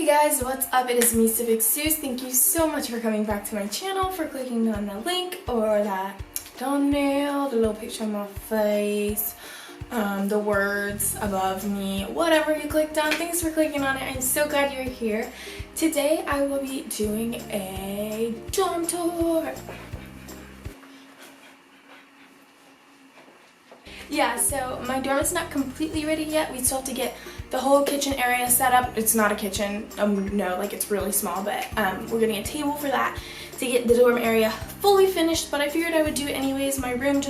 Hey guys, what's up? It is me, Civic Sus. Thank you so much for coming back to my channel, for clicking on the link or that thumbnail, the little picture of my face, the words above me, whatever you clicked on. Thanks for clicking on it. I'm so glad you're here. Today I will be doing a dorm tour. Yeah, so my dorm is not completely ready yet. We still have to get the whole kitchen area set up. It's not a kitchen, no, like it's really small, but we're getting a table for that to get the dorm area fully finished, but I figured I would do it anyways. My roommate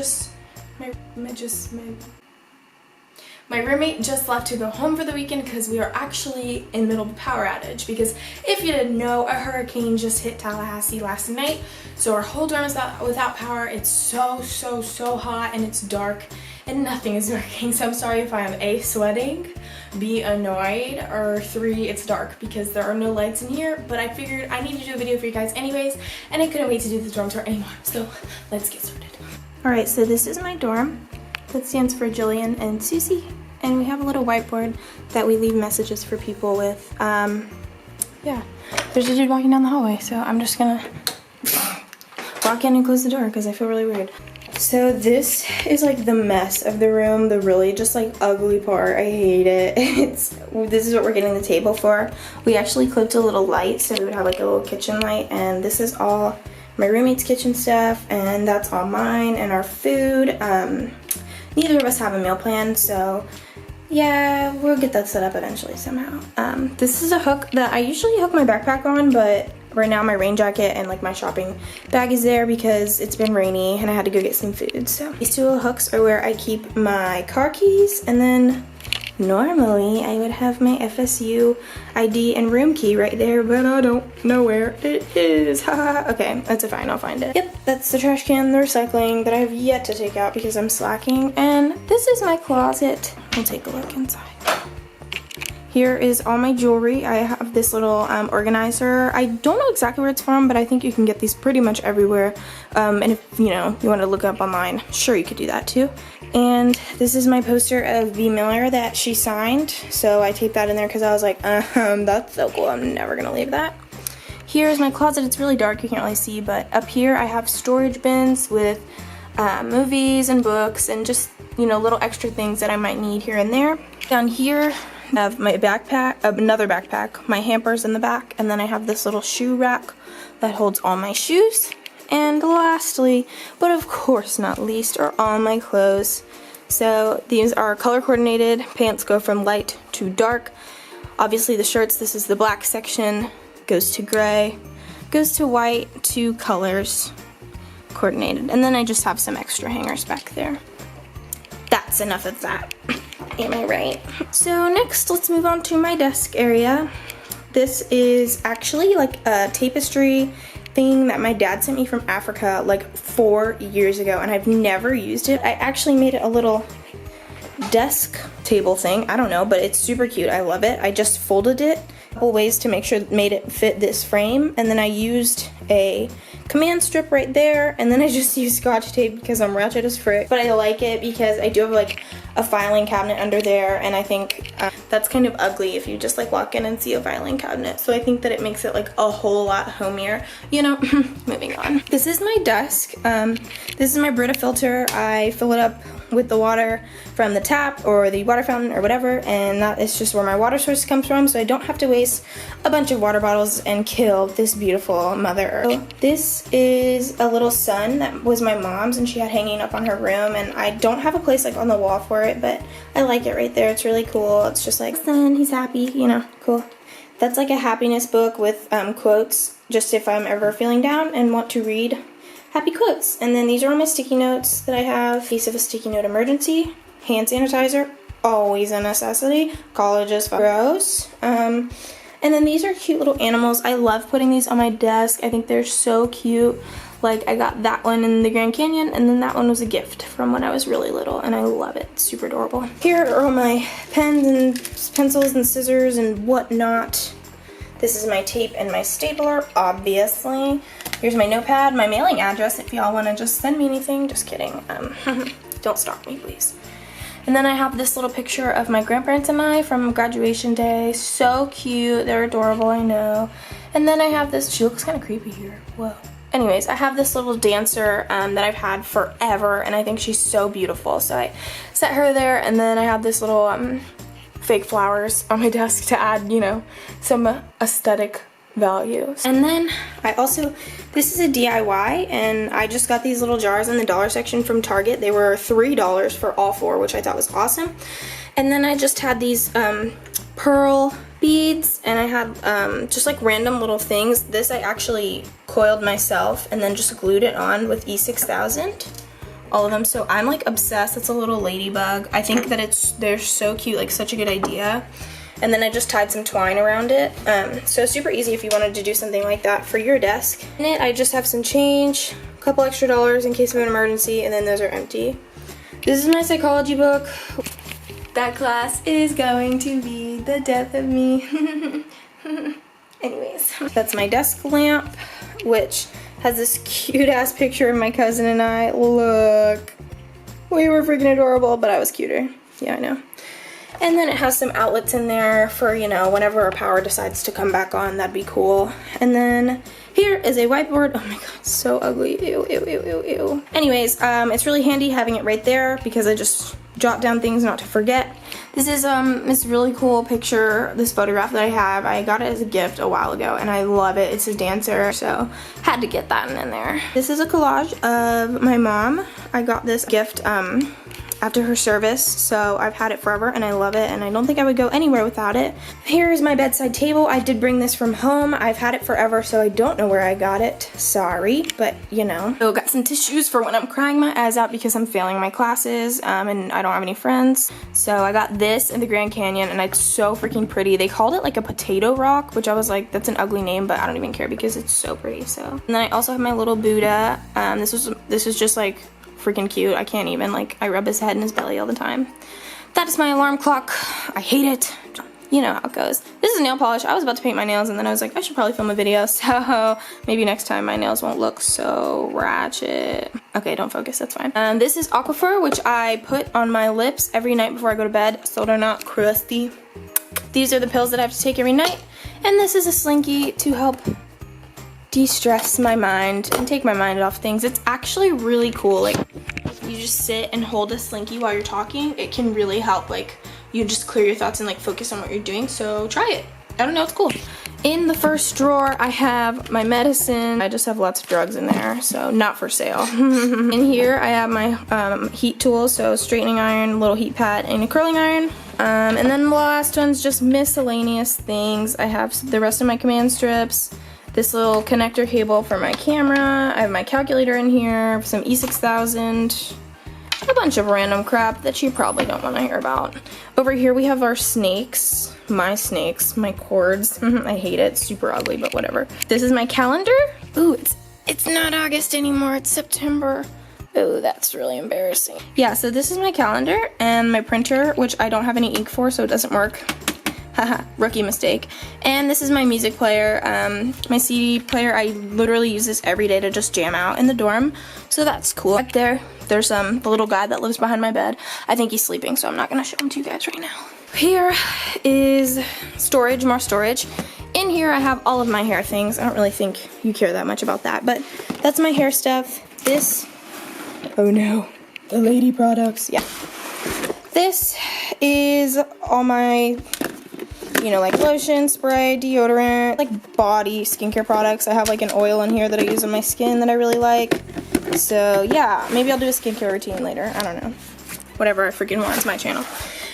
just left to go home for the weekend because we are actually in the middle of a power outage, because if you didn't know, a hurricane just hit Tallahassee last night, so our whole dorm is without power. It's so hot and it's dark and nothing is working, so I'm sorry if I am A, sweating, B, annoyed, or 3, it's dark because there are no lights in here, but I figured I need to do a video for you guys anyways, and I couldn't wait to do the dorm tour anymore, so let's get started. Alright, so this is my dorm. That stands for Jillian and Susie, and we have a little whiteboard that we leave messages for people with. Yeah, there's a dude walking down the hallway, so I'm just gonna walk in and close the door because I feel really weird. So this is like the mess of the room, the really just like ugly part. I hate it. This is what we're getting the table for. We actually clipped a little light so we would have like a little kitchen light, and this is all my roommate's kitchen stuff, and that's all mine and our food. Neither of us have a meal plan, so yeah, we'll get that set up eventually somehow. This is a hook that I usually hook my backpack on, but right now my rain jacket and like my shopping bag is there because it's been rainy and I had to go get some food. So these two little hooks are where I keep my car keys, and then normally I would have my FSU ID and room key right there, but I don't know where it is. Haha. Okay, that's fine, I'll find it. Yep, that's the trash can, the recycling that I have yet to take out because I'm slacking. And this is my closet. We'll take a look inside. Here is all my jewelry. I have this little organizer. I don't know exactly where it's from, but I think you can get these pretty much everywhere. And if you want to look up online, sure, you could do that too. And this is my poster of V. Miller that she signed. So I taped that in there because I was like, that's so cool. I'm never gonna leave that. Here's my closet. It's really dark, you can't really see, but up here I have storage bins with movies and books and just, little extra things that I might need here and there. Down here, I have my backpack, another backpack, my hampers in the back, and then I have this little shoe rack that holds all my shoes. And lastly, but of course not least, are all my clothes. So these are color coordinated. Pants go from light to dark. Obviously the shirts, this is the black section, goes to gray, goes to white, 2 colors coordinated. And then I just have some extra hangers back there. That's enough of that. Am I right? So next, let's move on to my desk area. This is actually like a tapestry thing that my dad sent me from Africa like 4 years ago, and I've never used it. I actually made it a little desk table thing. I don't know, but it's super cute. I love it. I just folded it a couple ways to make sure it made it fit this frame, and then I used a command strip right there, and then I just used Scotch tape because I'm ratchet as frick. But I like it because I do have like a filing cabinet under there, and I think that's kind of ugly if you just like walk in and see a filing cabinet. So I think that it makes it like a whole lot homier, moving on. This is my desk. This is my Brita filter. I fill it up with the water from the tap or the water fountain or whatever, and that is just where my water source comes from, so I don't have to waste a bunch of water bottles and kill this beautiful Mother Earth. So this is a little sun that was my mom's and she had hanging up on her room, and I don't have a place like on the wall for it, but I like it right there. It's really cool. It's just like, sun, he's happy, cool. That's like a happiness book with quotes, just if I'm ever feeling down and want to read happy quotes. And then these are all my sticky notes that I have. Piece of a sticky note emergency. Hand sanitizer, always a necessity. College is gross. And then these are cute little animals. I love putting these on my desk. I think they're so cute. Like, I got that one in the Grand Canyon, and then that one was a gift from when I was really little, and I love it. It's super adorable. Here are all my pens and pencils and scissors and whatnot. This is my tape and my stapler, obviously. Here's my notepad, my mailing address if y'all want to just send me anything. Just kidding. Don't stalk me, please. And then I have this little picture of my grandparents and I from graduation day. So cute. They're adorable, I know. And then I have this, she looks kind of creepy here. Whoa. Anyways, I have this little dancer that I've had forever, and I think she's so beautiful. So I set her there, and then I have this little fake flowers on my desk to add, you know, some aesthetic value. And then I also, this is a DIY, and I just got these little jars in the dollar section from Target. They were $3 for all 4, which I thought was awesome. And then I just had these pearl beads, and I had just like random little things. This I actually coiled myself and then just glued it on with E6000, all of them. So I'm like obsessed. It's a little ladybug. I think that they're so cute, like such a good idea. And then I just tied some twine around it. So super easy if you wanted to do something like that for your desk. In it, I just have some change, a couple extra dollars in case of an emergency, and then those are empty. This is my psychology book. That class is going to be the death of me. Anyways, that's my desk lamp, which has this cute ass picture of my cousin and I. Look, we were freaking adorable, but I was cuter. Yeah, I know. And then it has some outlets in there for, you know, whenever our power decides to come back on, that'd be cool. And then here is a whiteboard. Oh my god, so ugly. Ew, ew, ew, ew, ew. Anyways, it's really handy having it right there because I just jot down things not to forget. This is this really cool picture, this photograph that I have. I got it as a gift a while ago and I love it. It's a dancer, so had to get that in there. This is a collage of my mom. I got this gift after her service, so I've had it forever and I love it, and I don't think I would go anywhere without it. Here is my bedside table. I did bring this from home. I've had it forever, so I don't know where I got it. Sorry, but you know. So got some tissues for when I'm crying my eyes out because I'm failing my classes and I don't have any friends. So I got this in the Grand Canyon, and it's so freaking pretty. They called it like a potato rock, which I was like, that's an ugly name, but I don't even care because it's so pretty. So, and then I also have my little Buddha. This is just like freaking cute. I can't even, like, I rub his head and his belly all the time. That is my alarm clock. I hate it. You know how it goes. This is nail polish. I was about to paint my nails and then I was like, I should probably film a video, so maybe next time my nails won't look so ratchet. Okay, don't focus, that's fine. This is Aquifer, which I put on my lips every night before I go to bed so they're not crusty. These are the pills that I have to take every night, and this is a Slinky to help de-stress my mind and take my mind off things. It's actually really cool. Like, if you just sit and hold a Slinky while you're talking, it can really help, like, you just clear your thoughts and like focus on what you're doing. So try it. I don't know, it's cool. In the first drawer I have my medicine. I just have lots of drugs in there, so not for sale. In here I have my heat tools, so straightening iron, little heat pad, and a curling iron. And then the last one's just miscellaneous things. I have the rest of my command strips, this little connector cable for my camera, I have my calculator in here, some E6000, a bunch of random crap that you probably don't want to hear about. Over here we have our snakes, my cords. I hate it, super ugly, but whatever. This is my calendar. Ooh, it's not August anymore, it's September. Oh, that's really embarrassing. Yeah, so this is my calendar and my printer, which I don't have any ink for, so it doesn't work. Haha, rookie mistake. And this is my music player, my CD player. I literally use this every day to just jam out in the dorm, so that's cool. Back there, there's the little guy that lives behind my bed. I think he's sleeping, so I'm not gonna show him to you guys right now. Here is storage, more storage. In here I have all of my hair things. I don't really think you care that much about that, but that's my hair stuff. This, oh no, the lady products, yeah. This is all my, you know, like lotion, spray, deodorant, like body skincare products. I have like an oil in here that I use on my skin that I really like. So yeah, maybe I'll do a skincare routine later. I don't know. Whatever I freaking want, it's my channel.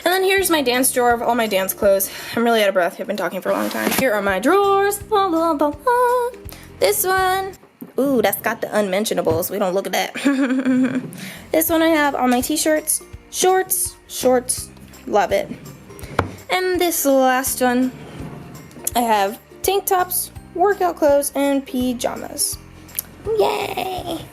And then here's my dance drawer of all my dance clothes. I'm really out of breath. I've been talking for a long time. Here are my drawers. Blah, blah, blah, blah. This one. Ooh, that's got the unmentionables. We don't look at that. This one I have all my t-shirts, shorts, love it. And this last one, I have tank tops, workout clothes, and pajamas. Yay!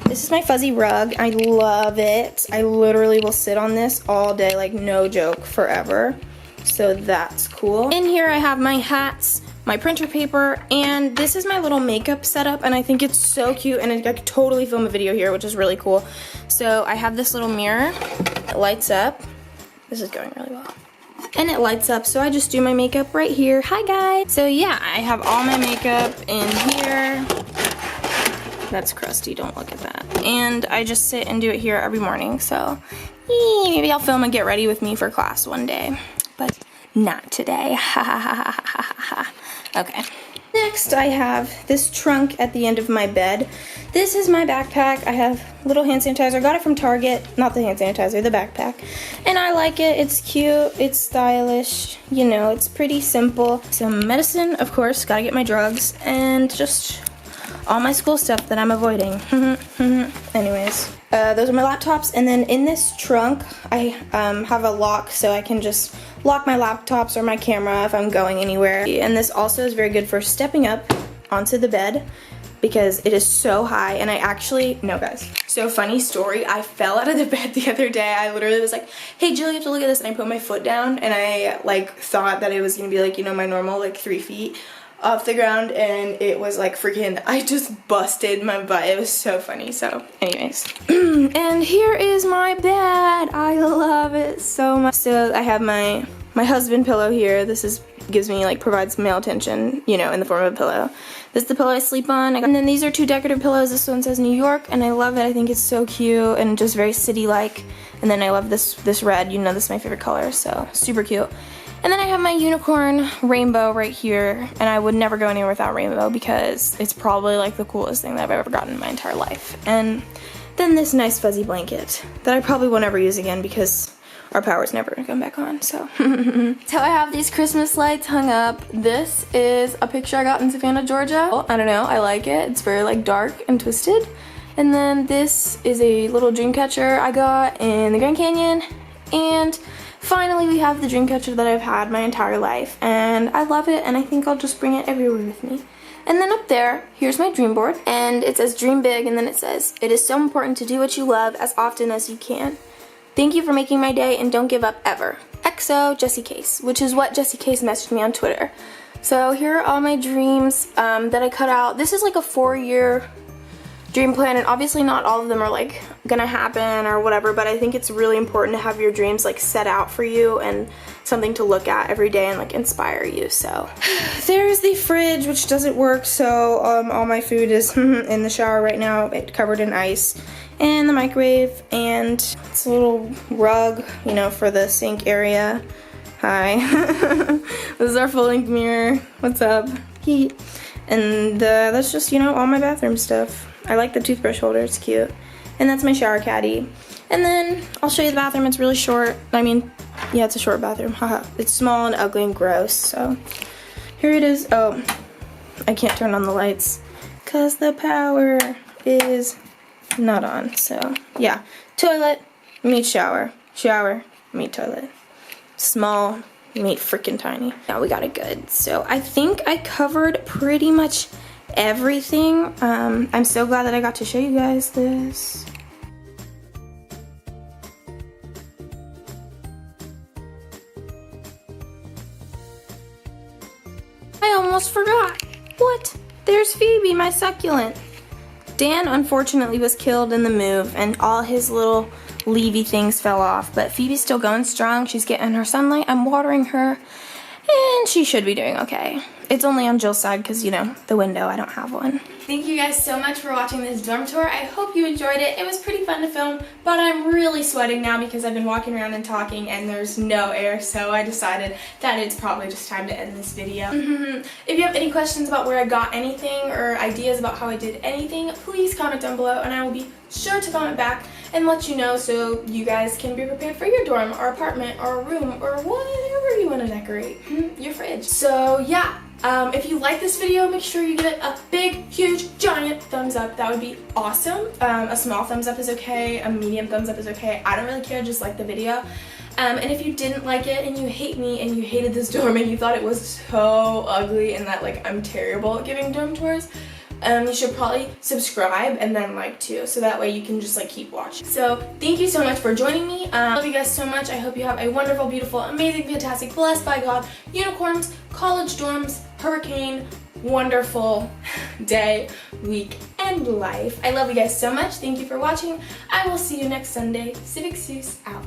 This is my fuzzy rug. I love it. I literally will sit on this all day, like no joke, forever. So that's cool. In here I have my hats, my printer paper, and this is my little makeup setup, and I think it's so cute, and I could totally film a video here, which is really cool. So I have this little mirror. It lights up. This is going really well. And it lights up, so I just do my makeup right here. Hi guys! So yeah, I have all my makeup in here. That's crusty, don't look at that. And I just sit and do it here every morning, so maybe I'll film and get ready with me for class one day. But not today. Ha ha ha ha ha ha. Okay. Next, I have this trunk at the end of my bed. This is my backpack. I have little hand sanitizer. I got it from Target. Not the hand sanitizer, the backpack. And I like it. It's cute. It's stylish. You know, it's pretty simple. Some medicine, of course. Gotta get my drugs. And just all my school stuff that I'm avoiding. Anyways, those are my laptops. And then in this trunk, I have a lock so I can just lock my laptops or my camera if I'm going anywhere. And this also is very good for stepping up onto the bed because it is so high. And I actually, no guys, so funny story, I fell out of the bed the other day. I literally was like, hey Jill, you have to look at this. And I put my foot down and I like thought that it was gonna be like, you know, my normal like 3 feet off the ground, and it was like freaking, I just busted my butt. It was so funny. So anyways, and here is my bed. I love it so much. So I have my husband pillow here. This is gives me like provides male attention, you know, in the form of a pillow. This is the pillow I sleep on. And then these are 2 decorative pillows. This one says New York, and I love it. I think it's so cute and just very city-like. And then I love this red. You know, this is my favorite color, so super cute. And then I have my unicorn rainbow right here, and I would never go anywhere without rainbow because it's probably like the coolest thing that I've ever gotten in my entire life. And then this nice fuzzy blanket that I probably won't ever use again because our power's never gonna come back on, so. So I have these Christmas lights hung up. This is a picture I got in Savannah, Georgia. I don't know, I like it. It's very like dark and twisted. And then this is a little dream catcher I got in the Grand Canyon. And finally, we have the dream catcher that I've had my entire life, and I love it, and I think I'll just bring it everywhere with me. And then up there, here's my dream board, and it says dream big, and then it says, it is so important to do what you love as often as you can. Thank you for making my day, and don't give up ever. XO, Jessie Case, which is what Jessie Case messaged me on Twitter. So here are all my dreams that I cut out. This is like a 4-year dream plan, and obviously not all of them are like gonna happen or whatever, but I think it's really important to have your dreams like set out for you and something to look at every day and like inspire you. So there's the fridge, which doesn't work, so all my food is in the shower right now, covered in ice, and the microwave, and it's a little rug, you know, for the sink area. Hi. This is our full-length mirror. What's up? Heat. And that's just, you know, all my bathroom stuff. I like the toothbrush holder, it's cute. And that's my shower caddy. And then I'll show you the bathroom. It's really short. I mean, yeah, it's a short bathroom. Haha. It's small and ugly and gross. So here it is. Oh, I can't turn on the lights because the power is not on. So yeah, toilet meet shower, shower meet toilet. Small meet freaking tiny. Now we got it good. So I think I covered pretty much everything. I'm so glad that I got to show you guys this. I almost forgot. What? There's Phoebe, my succulent. Dan unfortunately was killed in the move and all his little leafy things fell off, but Phoebe's still going strong. She's getting her sunlight. I'm watering her and she should be doing okay. It's only on Jill's side because, you know, the window, I don't have one. Thank you guys so much for watching this dorm tour. I hope you enjoyed it. It was pretty fun to film, but I'm really sweating now because I've been walking around and talking and there's no air, so I decided that it's probably just time to end this video. If you have any questions about where I got anything or ideas about how I did anything, please comment down below and I will be sure to comment back and let you know so you guys can be prepared for your dorm or apartment or room or whatever you want to decorate. Your fridge. So yeah. If you like this video, make sure you give it a big, huge, giant thumbs up. That would be awesome. A small thumbs up is okay. A medium thumbs up is okay. I don't really care, just like the video. And if you didn't like it and you hate me and you hated this dorm and you thought it was so ugly and that like I'm terrible at giving dorm tours, you should probably subscribe and then like too, so that way you can just like keep watching. So thank you so much for joining me. I love you guys so much. I hope you have a wonderful, beautiful, amazing, fantastic, blessed by God, unicorns, college dorms, hurricane, wonderful day, week, and life. I love you guys so much. Thank you for watching. I will see you next Sunday. Civic Sus out.